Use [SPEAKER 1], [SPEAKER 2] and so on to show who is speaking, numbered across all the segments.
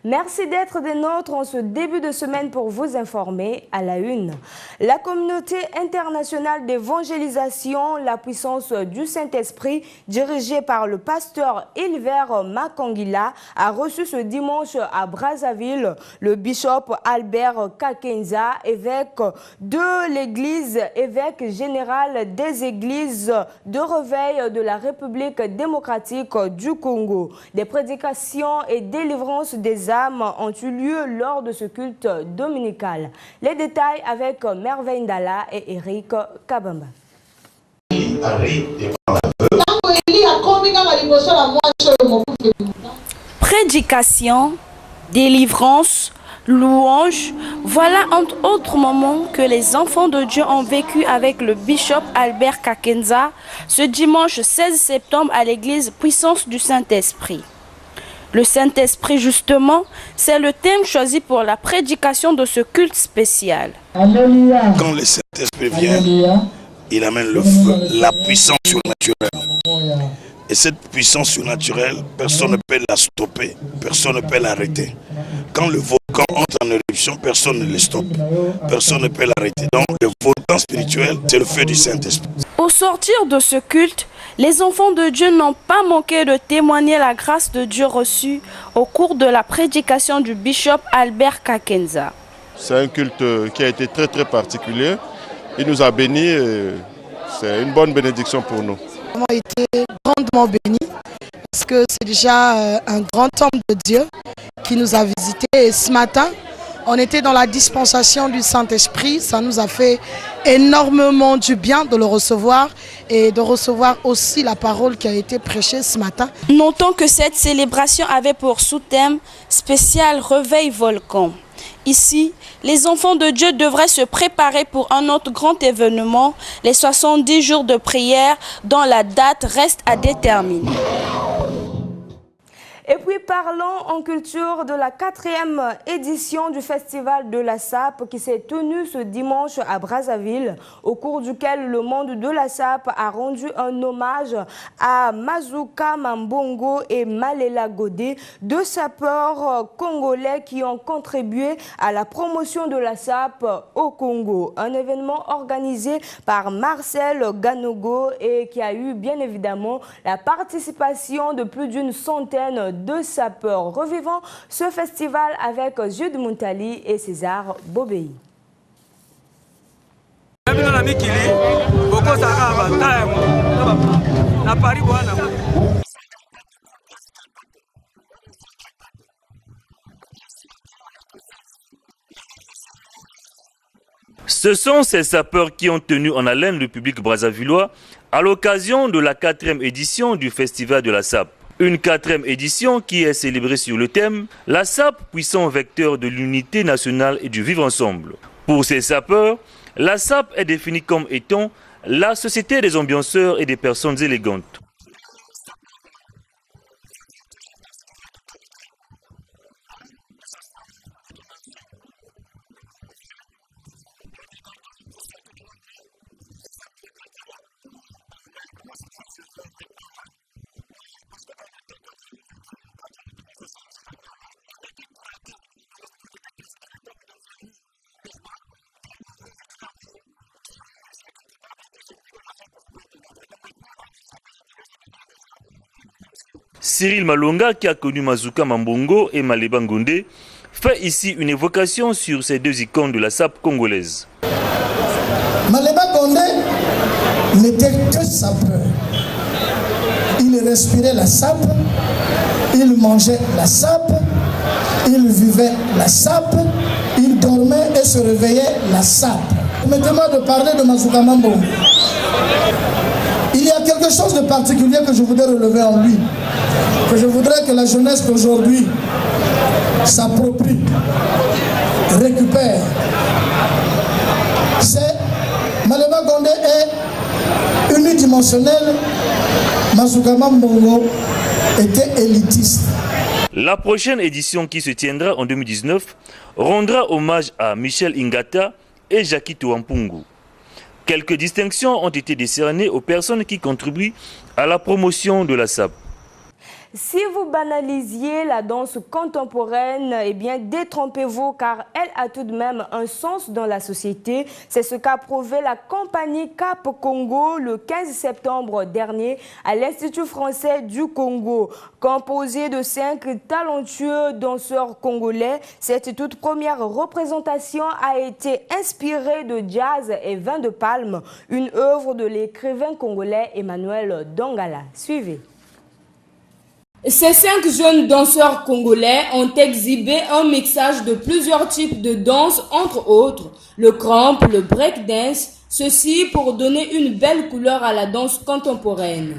[SPEAKER 1] Merci d'être des nôtres en ce début de semaine pour vous informer à la une. La communauté internationale d'évangélisation, la puissance du Saint-Esprit, dirigée par le pasteur Hilbert Makangila, a reçu ce dimanche à Brazzaville le bishop Albert Kakenza, évêque de l'église, évêque général des églises de réveil de la République démocratique du Congo. Des prédications et délivrances des âmes ont eu lieu lors de ce culte dominical. Les détails avec Merveille Ndala et Eric Kabamba.
[SPEAKER 2] Prédication, délivrance, louange, voilà entre autres moments que les enfants de Dieu ont vécu avec le bishop Albert Kakenza ce dimanche 16 septembre à l'église Puissance du Saint-Esprit. Le Saint-Esprit, justement, c'est le thème choisi pour la prédication de ce culte spécial.
[SPEAKER 3] Alléluia. Quand le Saint-Esprit vient, il amène le feu, la puissance surnaturelle. Et cette puissance surnaturelle, personne ne peut la stopper, personne ne peut l'arrêter. Quand le volcan entre en éruption, personne ne le stoppe, personne ne peut l'arrêter. Donc le volcan spirituel, c'est le feu du Saint-Esprit.
[SPEAKER 2] Au sortir de ce culte, les enfants de Dieu n'ont pas manqué de témoigner la grâce de Dieu reçue au cours de la prédication du bishop Albert Kakenza.
[SPEAKER 4] C'est un culte qui a été très particulier. Il nous a bénis. C'est une bonne bénédiction pour nous.
[SPEAKER 5] Nous avons été grandement bénis parce que c'est déjà un grand homme de Dieu qui nous a visités. Et ce matin, on était dans la dispensation du Saint-Esprit. Ça nous a fait énormément du bien de le recevoir et de recevoir aussi la parole qui a été prêchée ce matin.
[SPEAKER 2] Notons que cette célébration avait pour sous-thème spécial Réveil Volcan. Ici, les enfants de Dieu devraient se préparer pour un autre grand événement, les 70 jours de prière dont la date reste à déterminer.
[SPEAKER 1] Et puis parlons en culture de la 4e édition du Festival de la Sape qui s'est tenue ce dimanche à Brazzaville, au cours duquel le monde de la Sape a rendu un hommage à Mazuka Mambongo et Malela Godé, deux sapeurs congolais qui ont contribué à la promotion de la Sape au Congo. Un événement organisé par Marcel Ganogo et qui a eu bien évidemment la participation de plus d'une centaine de sapeurs. Revivons ce festival avec Jude Muntali et César Bobéi.
[SPEAKER 6] Ce sont ces sapeurs qui ont tenu en haleine le public brazzavillois à l'occasion de la 4e édition du Festival de la Sape. Une 4e édition qui est célébrée sur le thème « La Sape, puissant vecteur de l'unité nationale et du vivre ensemble ». Pour ces sapeurs, la Sape est définie comme étant la société des ambianceurs et des personnes élégantes. Cyril Malonga, qui a connu Mazuka Mambongo et Maleba Ngonde, fait ici une évocation sur ces deux icônes de la sape congolaise.
[SPEAKER 7] Maleba Ngonde n'était que sapeur. Il respirait la sape, il mangeait la sape, il vivait la sape, il dormait et se réveillait la sape. Permettez-moi de parler de Mazuka Mambongo. Il y a quelque chose de particulier que je voudrais relever en lui, que je voudrais que la jeunesse d'aujourd'hui s'approprie, récupère. C'est Maleba Ngonde est unidimensionnel, Mazuka Mambongo était élitiste.
[SPEAKER 6] La prochaine édition qui se tiendra en 2019 rendra hommage à Michel Ingata et Jackie Touampungu. Quelques distinctions ont été décernées aux personnes qui contribuent à la promotion de la SAP.
[SPEAKER 1] Si vous banalisiez la danse contemporaine, eh bien détrompez-vous car elle a tout de même un sens dans la société. C'est ce qu'a prouvé la compagnie Cap Congo le 15 septembre dernier à l'Institut français du Congo. Composée de 5 talentueux danseurs congolais, cette toute première représentation a été inspirée de jazz et vin de palme, une œuvre de l'écrivain congolais Emmanuel Dongala. Suivez. Ces 5 jeunes danseurs congolais ont exhibé un mixage de plusieurs types de danse, entre autres le cramp, le breakdance, ceci pour donner une belle couleur à la danse contemporaine.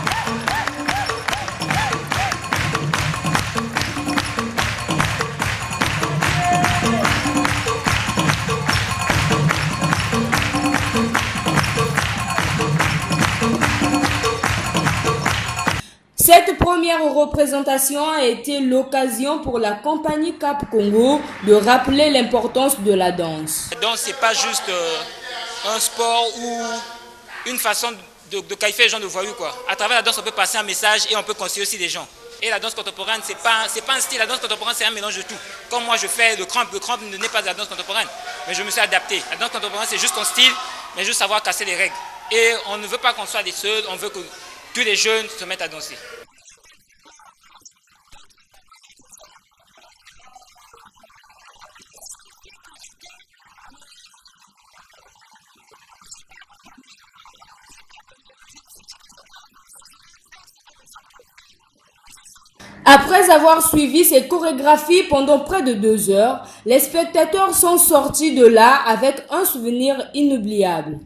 [SPEAKER 1] Cette première représentation a été l'occasion pour la compagnie Cap Congo de rappeler l'importance de la danse.
[SPEAKER 8] La danse, c'est pas juste un sport ou une façon de qualifier les gens de voyous, quoi. À travers la danse, on peut passer un message et on peut conseiller aussi des gens. Et la danse contemporaine, c'est pas un style. La danse contemporaine, c'est un mélange de tout. Comme moi, je fais le cramp. Le cramp n'est pas de la danse contemporaine, mais je me suis adapté. La danse contemporaine, c'est juste ton style, mais juste savoir casser les règles. Et on ne veut pas qu'on soit les seuls, on veut que tous les jeunes se mettent à danser.
[SPEAKER 1] Après avoir suivi ces chorégraphies pendant près de 2 heures, les spectateurs sont sortis de là avec un souvenir inoubliable.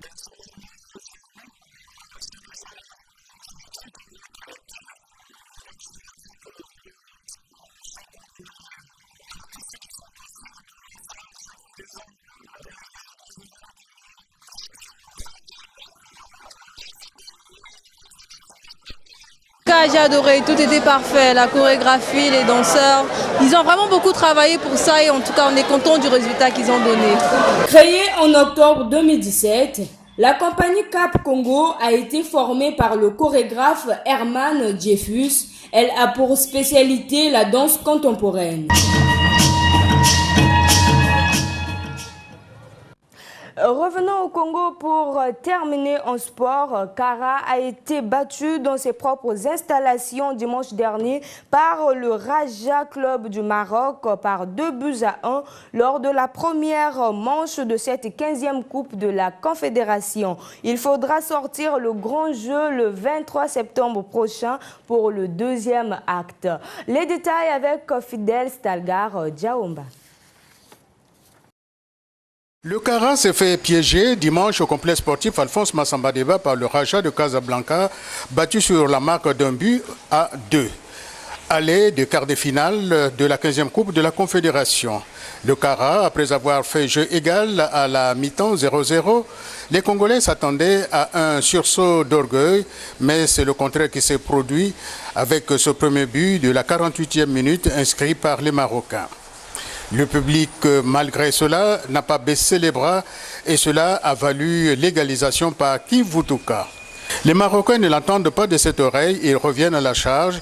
[SPEAKER 9] J'ai adoré, tout était parfait, la chorégraphie, les danseurs, ils ont vraiment beaucoup travaillé pour ça et en tout cas on est content du résultat qu'ils ont donné.
[SPEAKER 1] Créée en octobre 2017, la compagnie Cap Congo a été formée par le chorégraphe Herman Jeffus. Elle a pour spécialité la danse contemporaine. Revenons au Congo pour terminer en sport. Kara a été battu dans ses propres installations dimanche dernier par le Raja Club du Maroc par 2-1 lors de la première manche de cette 15e Coupe de la Confédération. Il faudra sortir le grand jeu le 23 septembre prochain pour le 2e acte. Les détails avec Fidel Stalgar Djaomba.
[SPEAKER 10] Le Kara s'est fait piéger dimanche au complexe sportif Alphonse Massamba-Déba par le Raja de Casablanca, battu sur la marque d'1-2. Aller de quart de finale de la 15e Coupe de la Confédération. Le Kara, après avoir fait jeu égal à la mi-temps 0-0, les Congolais s'attendaient à un sursaut d'orgueil, mais c'est le contraire qui s'est produit avec ce premier but de la 48e minute inscrit par les Marocains. Le public, malgré cela, n'a pas baissé les bras et cela a valu l'égalisation par Kivutouka. Les Marocains ne l'entendent pas de cette oreille, ils reviennent à la charge.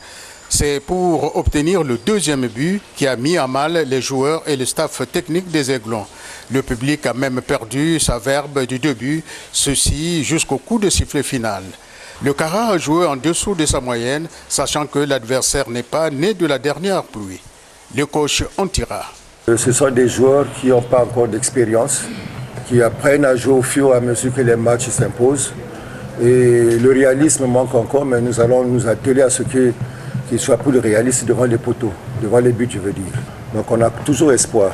[SPEAKER 10] C'est pour obtenir le 2e but qui a mis à mal les joueurs et le staff technique des Aiglons. Le public a même perdu sa verbe du début, ceci jusqu'au coup de sifflet final. Le Kara a joué en dessous de sa moyenne, sachant que l'adversaire n'est pas né de la dernière pluie. Le coach en tira.
[SPEAKER 11] Ce sont des joueurs qui n'ont pas encore d'expérience, qui apprennent à jouer au fur et à mesure que les matchs s'imposent. Et le réalisme manque encore, mais nous allons nous atteler à ce qu'ils soient plus réalistes devant les poteaux, devant les buts, je veux dire. Donc on a toujours espoir.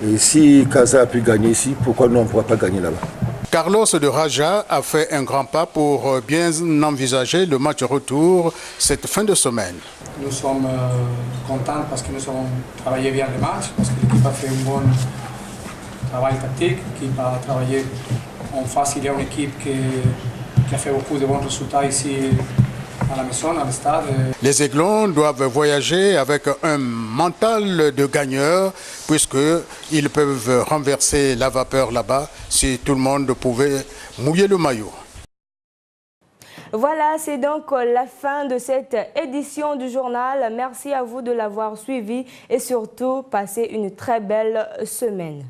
[SPEAKER 11] Et si Casa a pu gagner ici, pourquoi nous on ne pourra pas gagner là-bas?
[SPEAKER 10] Carlos de Raja a fait un grand pas pour bien envisager le match retour cette fin de semaine.
[SPEAKER 12] Nous sommes contents parce que nous avons travaillé bien le match, parce que l'équipe a fait un bon travail tactique, l'équipe a travaillé en face. Il y a une équipe qui a fait beaucoup de bons résultats ici à la maison, dans le stade.
[SPEAKER 10] Les Aiglons doivent voyager avec un mental de gagneur puisqu'ils peuvent renverser la vapeur là-bas si tout le monde pouvait mouiller le maillot.
[SPEAKER 1] Voilà, c'est donc la fin de cette édition du journal. Merci à vous de l'avoir suivi et surtout, passez une très belle semaine.